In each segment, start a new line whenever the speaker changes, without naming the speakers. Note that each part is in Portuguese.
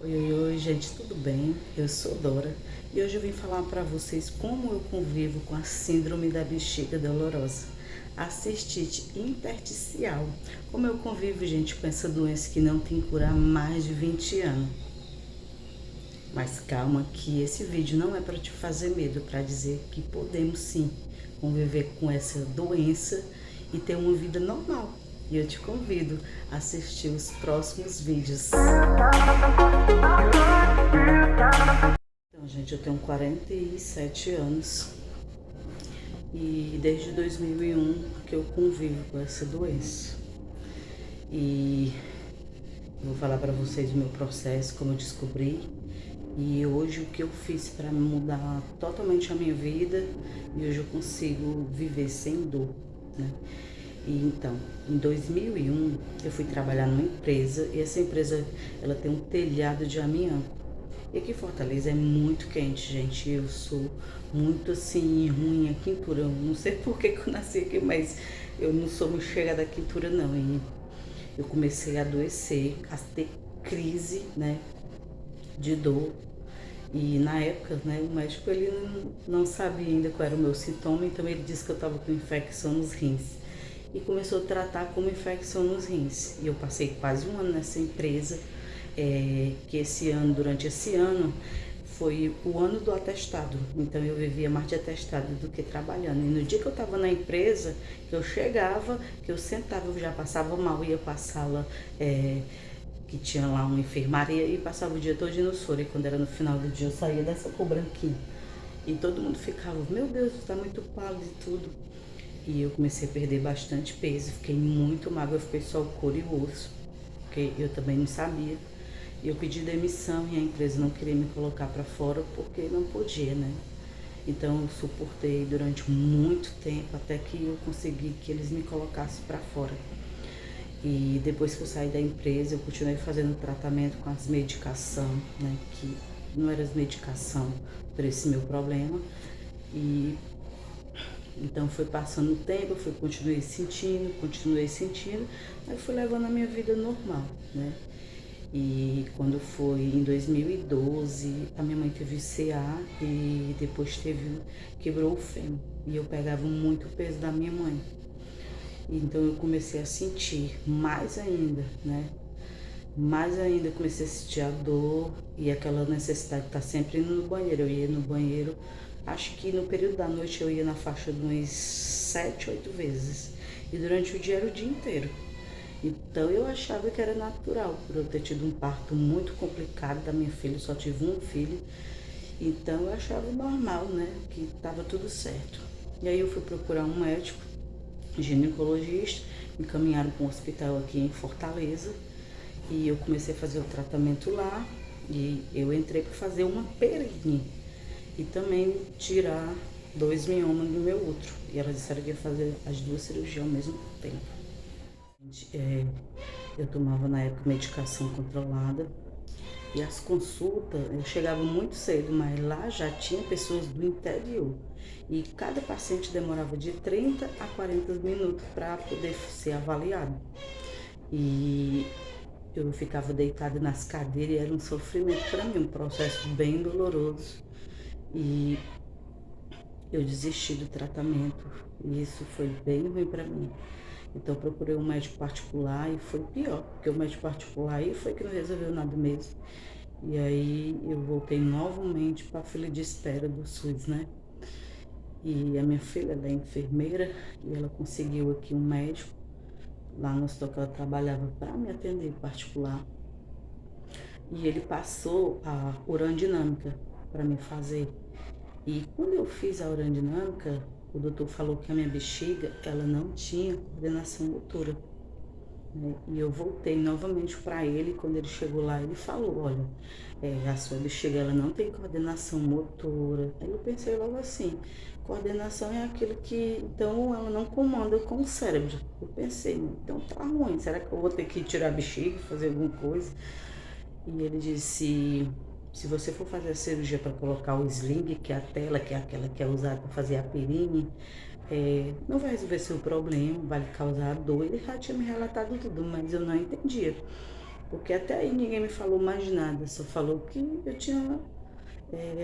Oi, oi, oi, gente, tudo bem? Eu sou Dora e hoje eu vim falar para vocês como eu convivo com a síndrome da bexiga dolorosa, a cistite intersticial. Como eu convivo, gente, com essa doença que não tem cura há mais de 20 anos. Mas calma que esse vídeo não é para te fazer medo, para dizer que podemos sim conviver com essa doença e ter uma vida normal. E eu te convido a assistir os próximos vídeos. Então, gente, eu tenho 47 anos e desde 2001 que eu convivo com essa doença. E eu vou falar para vocês o meu processo, como eu descobri e hoje o que eu fiz para mudar totalmente a minha vida e hoje eu consigo viver sem dor, né? E então, em 2001 eu fui trabalhar numa empresa e essa empresa ela tem um telhado de amianto. E aqui em Fortaleza é muito quente, gente. Eu sou muito assim, ruim a quintura. Eu não sei por que eu nasci aqui, mas eu não sou muito chegada à quintura, não. E eu comecei a adoecer, a ter crise, né, de dor. E na época, né, o médico ele não sabia ainda qual era o meu sintoma, então ele disse que eu estava com infecção nos rins. E começou a tratar como infecção nos rins. E eu passei quase um ano nessa empresa, que esse ano, durante esse ano, foi o ano do atestado. Então eu vivia mais de atestado do que trabalhando. E no dia que eu estava na empresa, que eu chegava, que eu sentava, eu já passava mal, ia para a sala, que tinha lá uma enfermaria e passava o dia todo no soro. E quando era no final do dia eu saía dessa cor branquinha. E todo mundo ficava, meu Deus, você tá muito pálido e tudo. E eu comecei a perder bastante peso, fiquei muito magra, eu fiquei só o couro e o osso, porque eu também não sabia. E eu pedi demissão e a empresa não queria me colocar para fora porque não podia, né? Então eu suportei durante muito tempo até que eu consegui que eles me colocassem para fora. E depois que eu saí da empresa, eu continuei fazendo tratamento com as medicação, né? Que não era as medicação para esse meu problema. E então foi passando o tempo, continuei sentindo, mas fui levando a minha vida normal, né? E quando foi em 2012, a minha mãe teve CA e depois quebrou o fêmur. E eu pegava muito peso da minha mãe. Então eu comecei a sentir mais ainda, né? Mais ainda comecei a sentir a dor e aquela necessidade de estar sempre indo no banheiro. Eu ia no banheiro, acho que no período da noite eu ia na faixa de umas 7, 8 vezes. E durante o dia era o dia inteiro. Então eu achava que era natural, por eu ter tido um parto muito complicado da minha filha, eu só tive um filho. Então eu achava normal, né? Que estava tudo certo. E aí eu fui procurar um médico, ginecologista, me encaminharam para um hospital aqui em Fortaleza. E eu comecei a fazer o tratamento lá e eu entrei para fazer uma perine e também tirar 2 miomas do meu útero. E elas disseram que ia fazer as duas cirurgias ao mesmo tempo. Eu tomava na época medicação controlada e as consultas, eu chegava muito cedo, mas lá já tinha pessoas do interior. E cada paciente demorava de 30 a 40 minutos para poder ser avaliado. E eu ficava deitada nas cadeiras e era um sofrimento para mim, um processo bem doloroso. E eu desisti do tratamento e isso foi bem ruim para mim. Então eu procurei um médico particular e foi pior, porque o médico particular aí foi que não resolveu nada mesmo. E aí eu voltei novamente para a fila de espera do SUS, né? E a minha filha, ela é enfermeira e ela conseguiu aqui um médico lá no hospital que ela trabalhava para me atender particular. E ele passou a urodinâmica para me fazer. E quando eu fiz a urodinâmica, o doutor falou que a minha bexiga, ela não tinha coordenação motora, né? E eu voltei novamente para ele, quando ele chegou lá, ele falou, olha, a sua bexiga, ela não tem coordenação motora. Aí eu pensei logo assim, coordenação é aquilo que, então ela não comanda com o cérebro. Eu pensei, então tá ruim, será que eu vou ter que tirar a bexiga, fazer alguma coisa? E ele disse, se você for fazer a cirurgia para colocar o sling, que é a tela, que é aquela que é usada para fazer a perine, não vai resolver seu problema, vai lhe causar dor. Ele já tinha me relatado tudo, mas eu não entendia. Porque até aí ninguém me falou mais nada, só falou que eu tinha,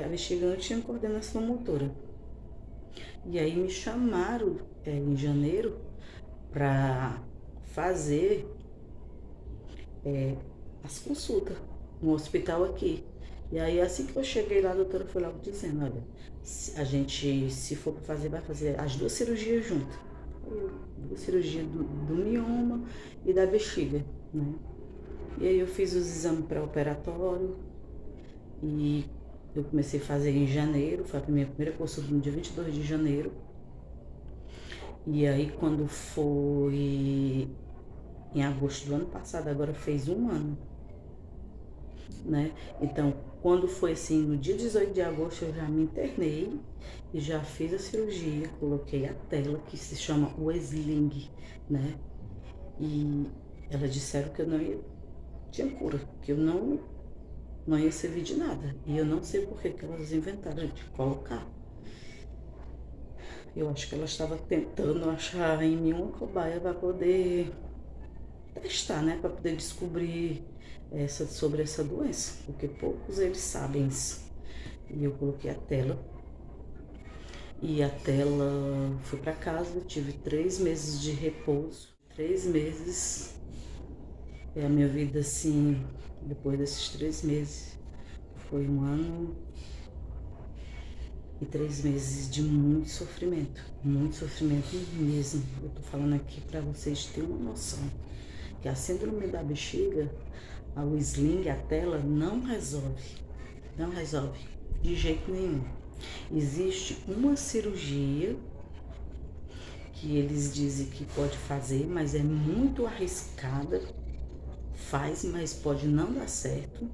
a bexiga não tinha coordenação motora. E aí me chamaram em janeiro para fazer as consultas no hospital aqui. E aí assim que eu cheguei lá, a doutora foi logo dizendo, olha, a gente, se for para fazer, vai fazer as duas cirurgias juntas. Duas cirurgias do mioma e da bexiga, né? E aí eu fiz os exames pré-operatórios e eu comecei a fazer em janeiro, foi a minha primeira consulta no dia 22 de janeiro. E aí quando foi em agosto do ano passado, agora fez um ano, né? Então, quando foi assim, no dia 18 de agosto, eu já me internei e já fiz a cirurgia, coloquei a tela que se chama o sling, né? E elas disseram que eu não ia, tinha cura, que eu não ia servir de nada. E eu não sei por que elas inventaram de colocar. Eu acho que elas estavam tentando achar em mim uma cobaia para poder testar, né? Para poder descobrir sobre essa doença, porque poucos eles sabem isso. E eu coloquei a tela. E a tela fui para casa, tive 3 meses de repouso. 3 meses. A minha vida, assim, depois desses 3 meses, foi 1 ano e 3 meses de muito sofrimento mesmo. Eu tô falando aqui para vocês terem uma noção que a síndrome da bexiga, o sling, a tela, não resolve de jeito nenhum. Existe uma cirurgia que eles dizem que pode fazer, mas é muito arriscada, faz, mas pode não dar certo.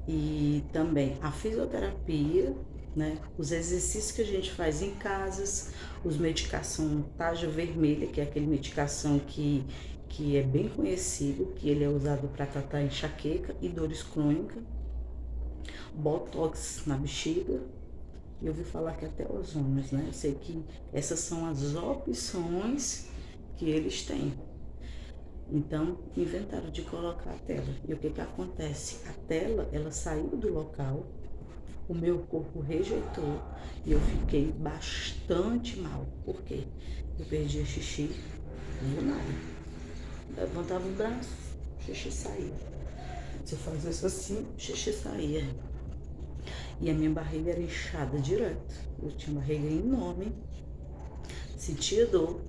E também a fisioterapia, né? Os exercícios que a gente faz em casas, os medicação tarja vermelha, que é aquele medicação que é bem conhecido, que ele é usado para tratar enxaqueca e dores crônicas, botox na bexiga. Eu ouvi falar que até ozônios, né? Eu sei que essas são as opções que eles têm. Então, inventaram de colocar a tela. E o que que acontece? A tela, ela saiu do local, o meu corpo rejeitou e eu fiquei bastante mal. Por quê? Eu perdia xixi do nada. Levantava o braço, xixi saía. Se eu fazia assim, xixi saía. E a minha barriga era inchada direto. Eu tinha uma barriga enorme, sentia dor,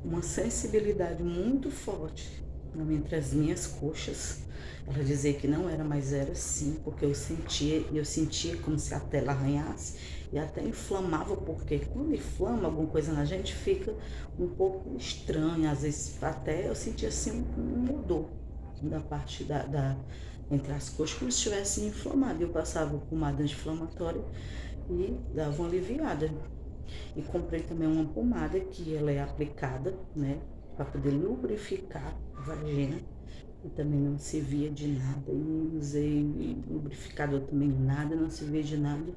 uma sensibilidade muito forte entre as minhas coxas. Ela dizia que não era, mas era sim, porque eu sentia como se a tela arranhasse e até inflamava, porque quando inflama alguma coisa na gente fica um pouco estranho, às vezes até eu sentia assim um odor da parte entre as coxas, como se estivesse inflamado. Eu passava pomada anti-inflamatória e dava uma aliviada. E comprei também uma pomada que ela é aplicada, né, para poder lubrificar a vagina. E também não servia de nada. E usei lubrificador também, nada, não servia de nada.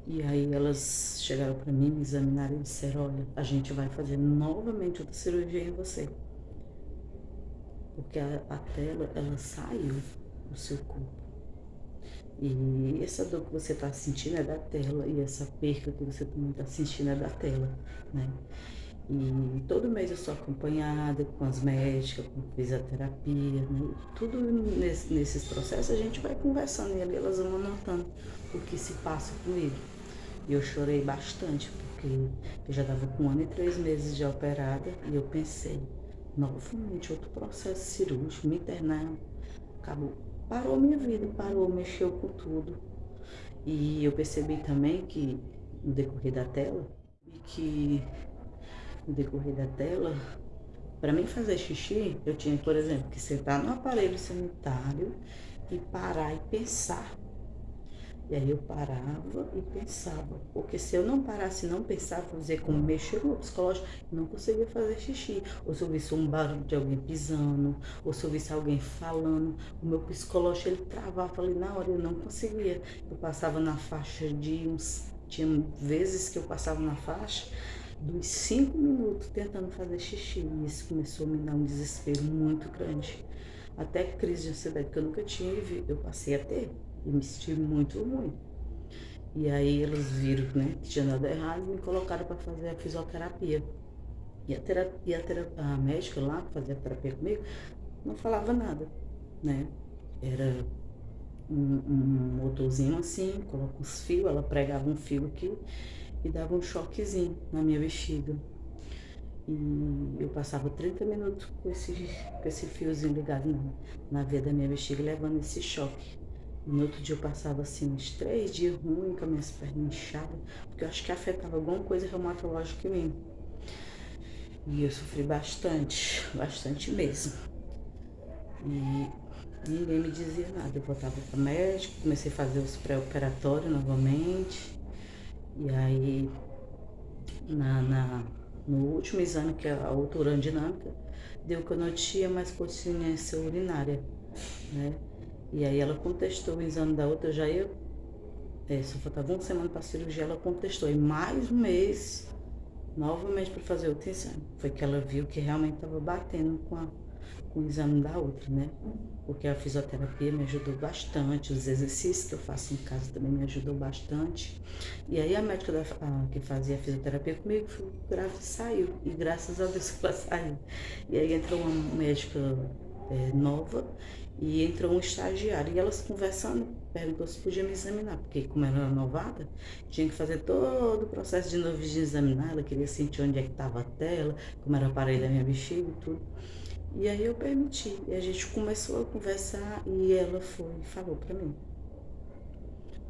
E aí elas chegaram para mim, me examinaram e disseram, olha, a gente vai fazer novamente outra cirurgia em você. Porque a tela, ela saiu do seu corpo. E essa dor que você está sentindo é da tela, e essa perca que você também está sentindo é da tela, né? E todo mês eu sou acompanhada com as médicas, com fisioterapia, né? Tudo nesses processos a gente vai conversando e ali elas vão anotando o que se passa comigo. E eu chorei bastante, porque eu já estava com 1 ano e 3 meses de operada e eu pensei, novamente, outro processo cirúrgico, me internar, acabou. Parou minha vida, parou, mexeu com tudo. E eu percebi também que no decorrer da tela, para mim fazer xixi, eu tinha, por exemplo, que sentar no aparelho sanitário e parar e pensar. E aí eu parava e pensava, porque se eu não parasse e não pensava, fazer como mexer no meu psicológico, eu não conseguia fazer xixi. Ou se eu visse um barulho de alguém pisando, ou se eu visse alguém falando, o meu psicológico ele travava ali na hora, eu não conseguia. Eu passava na faixa tinha vezes que eu passava na faixa dos 5 minutos tentando fazer xixi. E isso começou a me dar um desespero muito grande. até crise de ansiedade que eu nunca tive, eu passei a ter e me senti muito ruim. E aí eles viram, né, que tinha dado errado e me colocaram para fazer a fisioterapia. E a médica lá que fazia a terapia comigo não falava nada, né? Era um motorzinho assim, coloca uns fios, ela pregava um fio aqui e dava um choquezinho na minha bexiga. E eu passava 30 minutos com esse fiozinho ligado na veia da minha bexiga, levando esse choque. E no outro dia eu passava assim uns 3 dias ruins, com as minhas pernas inchadas, porque eu acho que afetava alguma coisa reumatológica em mim. E eu sofri bastante, bastante mesmo. E ninguém me dizia nada. Eu voltava para o médico, comecei a fazer os pré-operatórios novamente. E aí, no último exame, que é a ultrassom, deu que eu não tinha mais continência urinária, né? E aí ela contestou o exame da outra, eu já ia, só faltava uma semana para a cirurgia, ela contestou. E mais um mês, novamente para fazer outro exame. Foi que ela viu que realmente estava batendo com o exame da outra, né? Porque a fisioterapia me ajudou bastante, os exercícios que eu faço em casa também me ajudou bastante. E aí a médica que fazia a fisioterapia comigo, grávida, saiu. E graças a Deus que ela saiu. E aí entrou uma médica nova e entrou um estagiário. E elas conversando, perguntou se podia me examinar, porque como ela era novata, tinha que fazer todo o processo de novo de examinar. Ela queria sentir onde é que estava a tela, como era o aparelho da minha bexiga e tudo. E aí eu permiti, e a gente começou a conversar e ela foi e falou pra mim: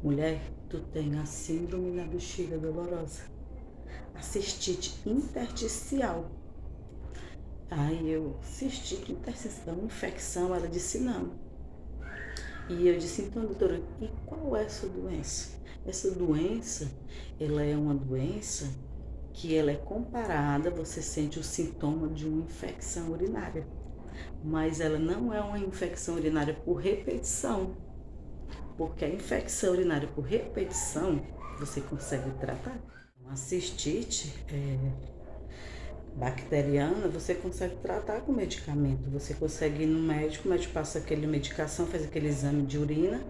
mulher, tu tem a síndrome da bexiga dolorosa, a cistite intersticial. Aí eu, cistite intersticial, infecção? Ela disse não. E eu disse, então doutora, e qual é essa doença? Essa doença, ela é uma doença que ela é comparada, você sente o sintoma de uma infecção urinária. Mas ela não é uma infecção urinária por repetição, porque a infecção urinária por repetição você consegue tratar. Uma cistite bacteriana você consegue tratar com medicamento, você consegue ir no médico, o médico passa aquela medicação, faz aquele exame de urina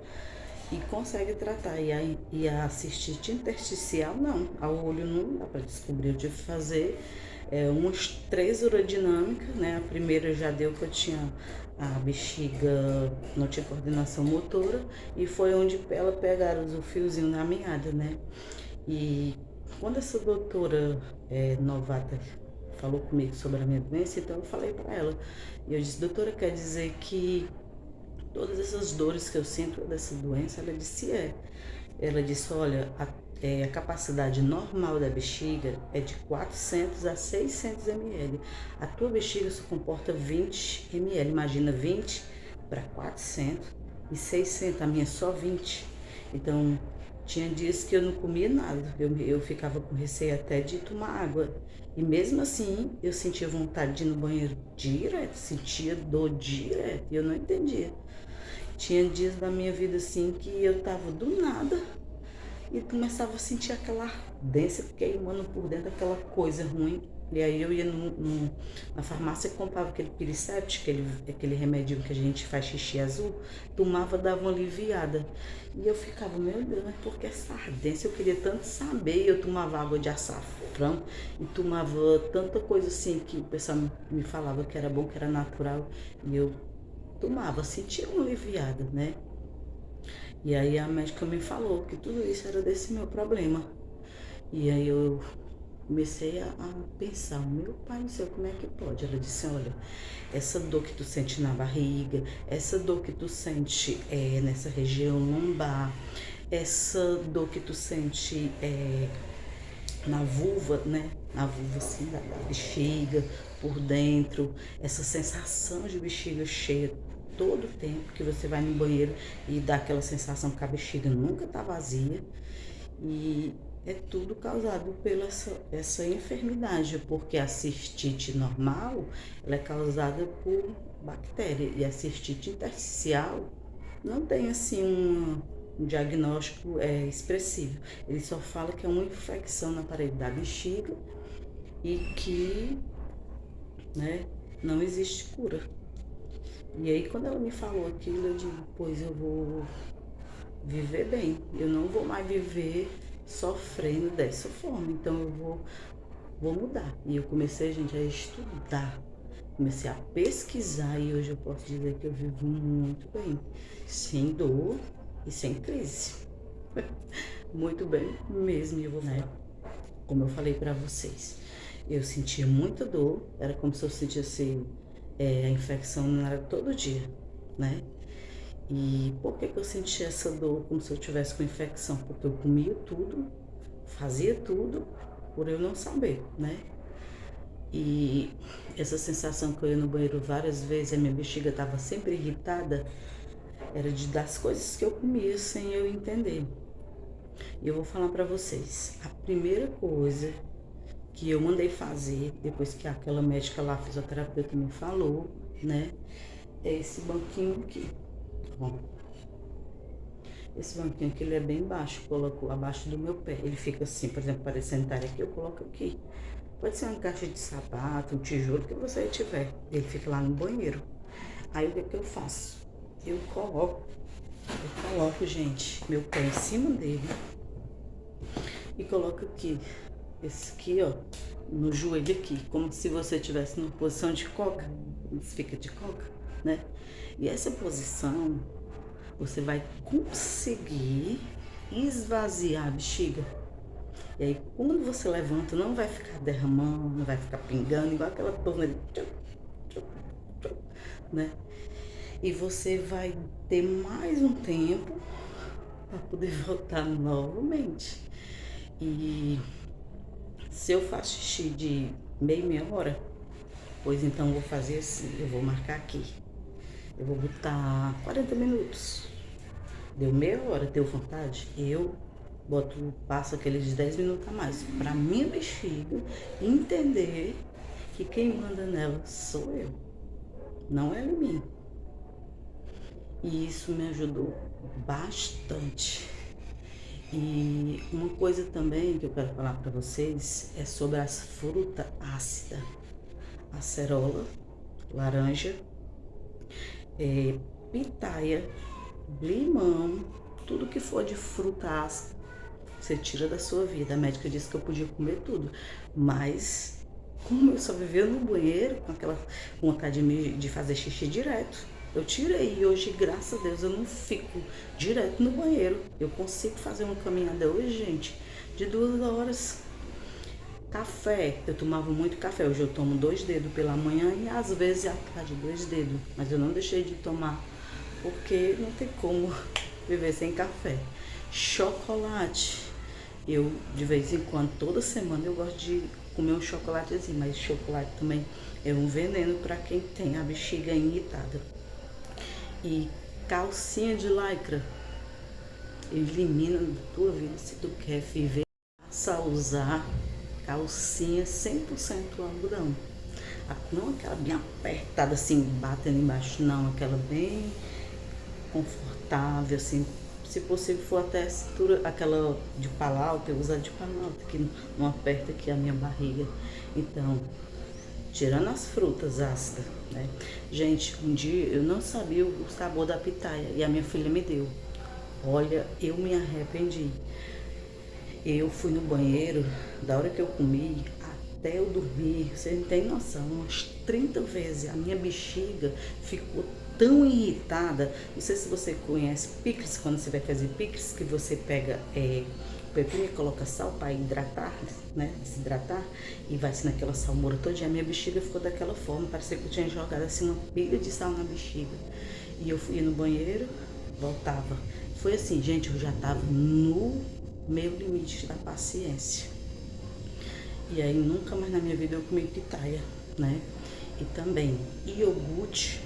e consegue tratar. E a cistite intersticial não, ao olho não dá para descobrir. Eu tive que fazer umas 3 urodinâmicas, né? A primeira já deu que eu tinha a bexiga, não tinha coordenação motora, e foi onde ela pegaram o fiozinho na meada, né? E quando essa doutora novata falou comigo sobre a minha doença, então eu falei para ela, e eu disse, doutora, quer dizer que todas essas dores que eu sinto dessa doença? Ela disse, ela disse, olha, a capacidade normal da bexiga é de 400 a 600 ml. A tua bexiga só comporta 20 ml. Imagina 20 para 400 e 600. A minha é só 20. Então, tinha dias que eu não comia nada. Eu ficava com receio até de tomar água. E mesmo assim, eu sentia vontade de ir no banheiro direto, sentia dor direto. E eu não entendia. Tinha dias da minha vida assim que eu tava do nada e começava a sentir aquela ardência queimando por dentro, aquela coisa ruim. E aí eu ia na farmácia e comprava aquele Piricept, aquele remedinho que a gente faz xixi azul, tomava, dava uma aliviada. E eu ficava, meu Deus, mas por que essa ardência? Eu queria tanto saber. Eu tomava água de açafrão e tomava tanta coisa assim que o pessoal me falava que era bom, que era natural. E eu tomava, sentia uma aliviada, né? E aí a médica me falou que tudo isso era desse meu problema. E aí eu comecei a pensar, meu pai do céu, como é que pode? Ela disse, olha, essa dor que tu sente na barriga, essa dor que tu sente nessa região lombar, essa dor que tu sente na vulva, né? Na vulva assim, da bexiga, por dentro, essa sensação de bexiga cheia todo o tempo que você vai no banheiro e dá aquela sensação que a bexiga nunca tá vazia. E é tudo causado pela essa enfermidade, porque a cistite normal, ela é causada por bactéria, e a cistite intersticial não tem assim um diagnóstico expressivo. Ele só fala que é uma infecção na parede da bexiga e que, né, não existe cura. E aí quando ela me falou aquilo, eu digo, pois eu vou viver bem. Eu não vou mais viver sofrendo dessa forma. Então eu vou mudar. E eu comecei, gente, a estudar. Comecei a pesquisar e hoje eu posso dizer que eu vivo muito bem, sem dor e sem crise. Muito bem mesmo, eu vou, né? Como eu falei pra vocês, eu sentia muita dor, era como se eu sentisse a infecção era todo dia, né? E por que que eu sentia essa dor como se eu tivesse com infecção? Porque eu comia tudo, fazia tudo, por eu não saber, né? E essa sensação que eu ia no banheiro várias vezes, a minha bexiga estava sempre irritada, era das coisas que eu comia sem eu entender. E eu vou falar pra vocês, a primeira coisa que eu mandei fazer, depois que aquela médica lá, fisioterapeuta, me falou, né, é esse banquinho aqui, tá bom? Esse banquinho aqui, ele é bem baixo, coloco abaixo do meu pé. Ele fica assim, por exemplo, para sentar aqui, eu coloco aqui. Pode ser uma caixa de sapato, um tijolo, que você tiver. Ele fica lá no banheiro. Aí o que que eu faço? Eu coloco, gente, meu pé em cima dele e coloco aqui, esse aqui, ó, no joelho aqui, como se você estivesse numa posição de coca, fica de coca, né? E essa posição, você vai conseguir esvaziar a bexiga. E aí, quando você levanta, não vai ficar derramando, não vai ficar pingando, igual aquela torneira, né? E você vai ter mais um tempo para poder voltar novamente. E se eu faço xixi de meia hora, pois então eu vou fazer assim, eu vou marcar aqui. Eu vou botar 40 minutos. Deu meia hora, deu vontade? Eu passo aqueles 10 minutos a mais. Pra minha bexiga entender que quem manda nela sou eu, não é em mim. E isso me ajudou bastante. E uma coisa também que eu quero falar para vocês é sobre as frutas ácidas. Acerola, laranja, pitaia, limão, tudo que for de fruta ácida, você tira da sua vida. A médica disse que eu podia comer tudo, mas como eu só vivia no banheiro com aquela vontade de fazer xixi direto, eu tirei. E hoje, graças a Deus, eu não fico direto no banheiro. Eu consigo fazer uma caminhada hoje, gente, de 2 horas. Café, eu tomava muito café. Hoje eu tomo 2 dedos pela manhã e às vezes à tarde 2 dedos. Mas eu não deixei de tomar porque não tem como viver sem café. Chocolate, eu de vez em quando, toda semana eu gosto de comer um chocolatezinho, mas chocolate também é um veneno para quem tem a bexiga irritada. E calcinha de lycra, elimina da tua vida se tu quer viver. Passa a usar calcinha 100% algodão. Não aquela bem apertada assim, batendo embaixo, não. Aquela bem confortável, assim. Se possível for até a cintura, aquela de palauta, eu uso a de palauta, que não aperta aqui a minha barriga. Então, tirando as frutas ácidas, né? Gente, um dia eu não sabia o sabor da pitaia e a minha filha me deu. Olha, eu me arrependi. Eu fui no banheiro, da hora que eu comi até eu dormir, você não tem noção, umas 30 vezes. A minha bexiga ficou tão irritada. Não sei se você conhece picles, quando você vai fazer picles, que você pega pepino e coloca sal para hidratar, né? Desidratar, e vai assim naquela salmoura toda. A minha bexiga ficou daquela forma, parecia que eu tinha jogado assim uma pilha de sal na bexiga. E eu fui no banheiro, voltava. Foi assim, gente, eu já tava no meu limite da paciência. E aí nunca mais na minha vida eu comi pitaia, né? E também iogurte,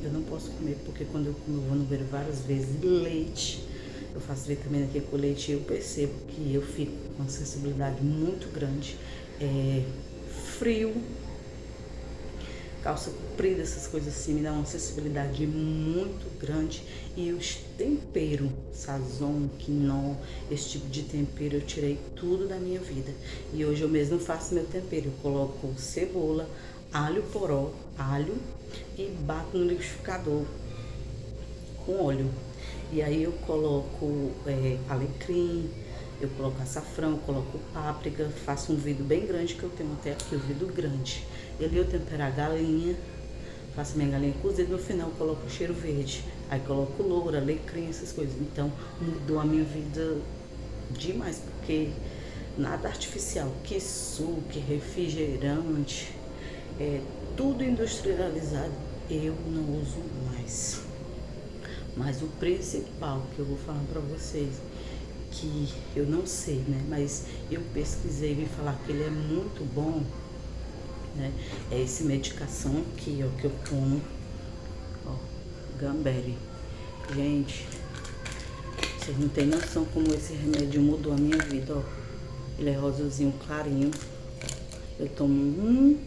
eu não posso comer, porque quando eu como, eu vou no banheiro várias vezes. Leite, eu faço vitamina aqui com leite e eu percebo que eu fico com uma sensibilidade muito grande. Frio, calça comprida, essas coisas assim, me dá uma sensibilidade muito grande. E os temperos, sazon, quinó, esse tipo de tempero, eu tirei tudo da minha vida. E hoje eu mesmo faço meu tempero. Eu coloco cebola, alho poró, alho, e bato no liquidificador com óleo. E aí eu coloco alecrim, eu coloco açafrão, eu coloco páprica, faço um vidro bem grande, que eu tenho até aqui o vidro grande. E ali eu tempero a galinha, faço minha galinha cozida, no final eu coloco o cheiro verde. Aí coloco louro, alecrim, essas coisas. Então mudou a minha vida demais, porque nada artificial, que suco, refrigerante, tudo industrializado, eu não uso mais. Mas o principal que eu vou falar para vocês, que eu não sei, né? Mas eu pesquisei e vi falar que ele é muito bom, né? É esse medicação aqui, ó, que eu tomo, ó, Gamberi. Gente, vocês não têm noção como esse remédio mudou a minha vida, ó. Ele é rosazinho clarinho. Eu tomo um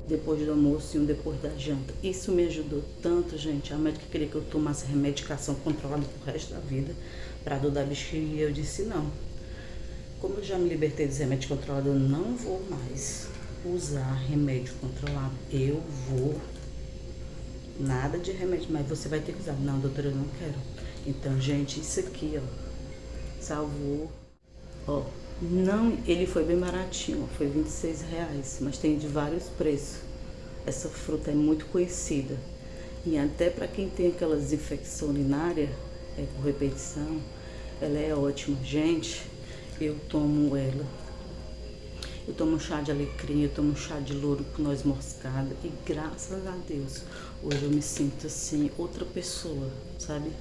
depois do almoço e um depois da janta. Isso me ajudou tanto, gente. A médica queria que eu tomasse remedicação controlada pro resto da vida, pra dor da bexiga, e eu disse não. Como eu já me libertei desse remédio controlado, eu não vou mais usar remédio controlado. Eu vou... Nada de remédio, mas você vai ter que usar. Não, doutora, eu não quero. Então, gente, isso aqui, ó, salvou. Ó, não, ele foi bem baratinho, foi R$ 26, mas tem de vários preços. Essa fruta é muito conhecida. E até para quem tem aquelas infecções urinárias, por repetição, ela é ótima. Gente, eu tomo ela. Eu tomo chá de alecrim, eu tomo chá de louro com noz moscada. E graças a Deus, hoje eu me sinto assim, outra pessoa, sabe?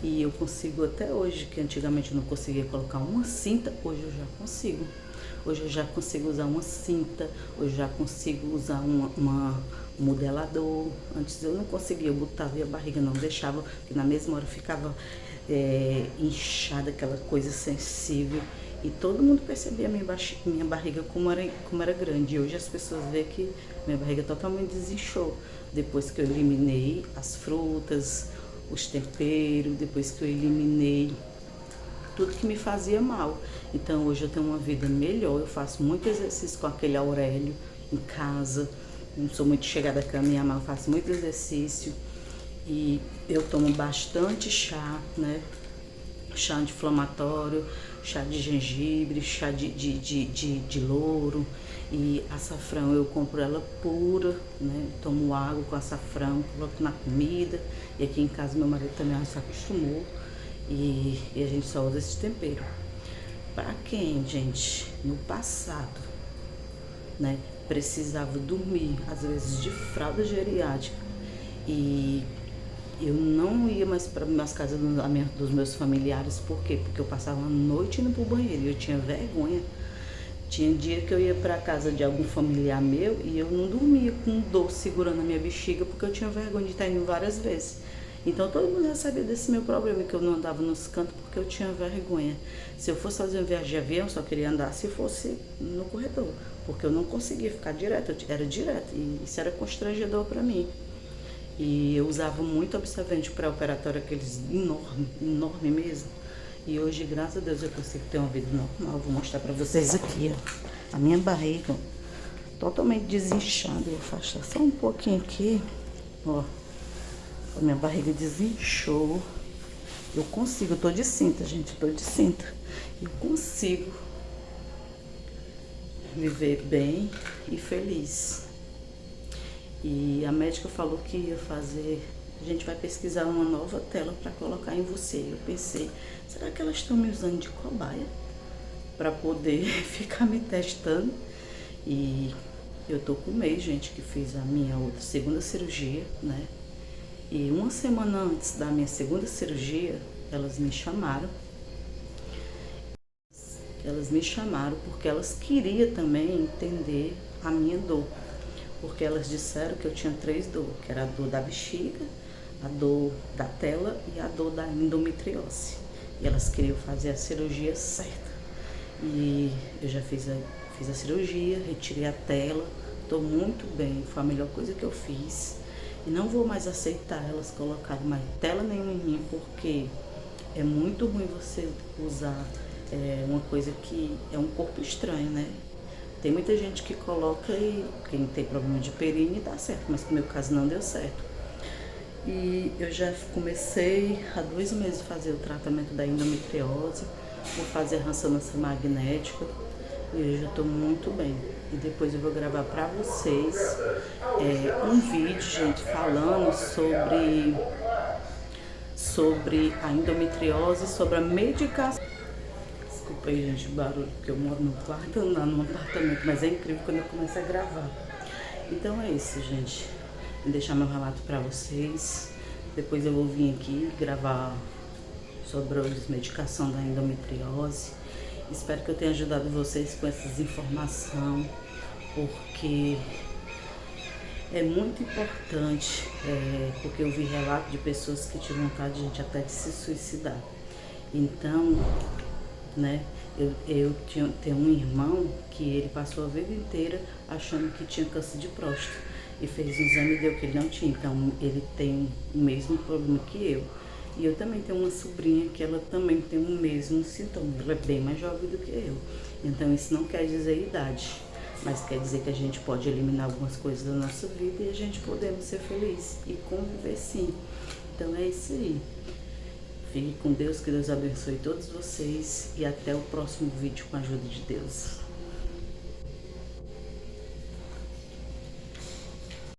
E eu consigo até hoje, que antigamente eu não conseguia colocar uma cinta, hoje eu já consigo. Hoje eu já consigo usar uma cinta, hoje eu já consigo usar um modelador. Antes eu não conseguia, eu botava e a barriga não deixava, porque na mesma hora ficava inchada, aquela coisa sensível. E todo mundo percebia minha barriga como era grande. E hoje as pessoas veem que minha barriga totalmente desinchou. Depois que eu eliminei as frutas, os temperos, depois que eu eliminei tudo que me fazia mal. Então hoje eu tenho uma vida melhor, eu faço muito exercício com aquele Aurélio em casa. Não sou muito chegada com a minha mãe, eu faço muito exercício. E eu tomo bastante chá, né? Chá anti-inflamatório, chá de gengibre, chá de louro e açafrão. Eu compro ela pura, né? Tomo água com açafrão, coloco na comida. E aqui em casa meu marido também se acostumou e a gente só usa esse tempero. Pra quem, gente, no passado, né, precisava dormir, às vezes de fralda geriátrica, e eu não ia mais para as casas dos meus familiares. Por quê? Porque eu passava a noite indo pro banheiro e eu tinha vergonha. Tinha dia que eu ia para casa de algum familiar meu e eu não dormia com dor segurando a minha bexiga, porque eu tinha vergonha de estar indo várias vezes. Então todo mundo já sabia desse meu problema, que eu não andava nos cantos porque eu tinha vergonha. Se eu fosse fazer uma viagem de avião, eu só queria andar se fosse no corredor, porque eu não conseguia ficar direto, era direto, e isso era constrangedor para mim. E eu usava muito absorvente pré-operatório, aqueles enorme mesmo. E hoje, graças a Deus, eu consigo ter uma vida normal. Vou mostrar pra vocês aqui, ó. A minha barriga totalmente desinchada. Eu faço só um pouquinho aqui, ó. A minha barriga desinchou. Eu consigo, eu tô de cinta, gente, eu tô de cinta. Eu consigo viver bem e feliz. E a médica falou que ia fazer, a gente vai pesquisar uma nova tela para colocar em você. Eu pensei, será que elas estão me usando de cobaia para poder ficar me testando? E eu tô com um mês, gente, que fiz a minha segunda cirurgia, né? E uma semana antes da minha segunda cirurgia, elas me chamaram. Elas me chamaram porque elas queriam também entender a minha dor. Porque elas disseram que eu tinha 3 dores, que era a dor da bexiga, a dor da tela e a dor da endometriose. E elas queriam fazer a cirurgia certa. E eu já fiz a cirurgia, retirei a tela, estou muito bem, foi a melhor coisa que eu fiz. E não vou mais aceitar elas colocarem mais tela nenhuma em mim, porque é muito ruim você usar uma coisa que é um corpo estranho, né? Tem muita gente que coloca e quem tem problema de perine dá certo, mas no meu caso não deu certo. E eu já comecei há 2 meses a fazer o tratamento da endometriose, vou fazer a ressonância magnética e eu já estou muito bem. E depois eu vou gravar para vocês um vídeo, gente, falando sobre a endometriose, sobre a medicação. Desculpa aí, gente, o barulho, porque eu moro no quarto, não no apartamento, mas é incrível quando eu começo a gravar. Então é isso, gente. Vou deixar meu relato pra vocês. Depois eu vou vir aqui gravar sobre a medicação da endometriose. Espero que eu tenha ajudado vocês com essas informações, porque é muito importante, porque eu vi relatos de pessoas que tinham vontade, gente, até de se suicidar. Então, né, eu tenho um irmão que ele passou a vida inteira achando que tinha câncer de próstata e fez um exame e deu que ele não tinha. Então, ele tem o mesmo problema que eu. E eu também tenho uma sobrinha que ela também tem o mesmo sintoma. Ela é bem mais jovem do que eu. Então, isso não quer dizer idade, mas quer dizer que a gente pode eliminar algumas coisas da nossa vida e a gente podemos ser felizes e conviver sim. Então, é isso aí. Fique com Deus, que Deus abençoe todos vocês e até o próximo vídeo com a ajuda de Deus.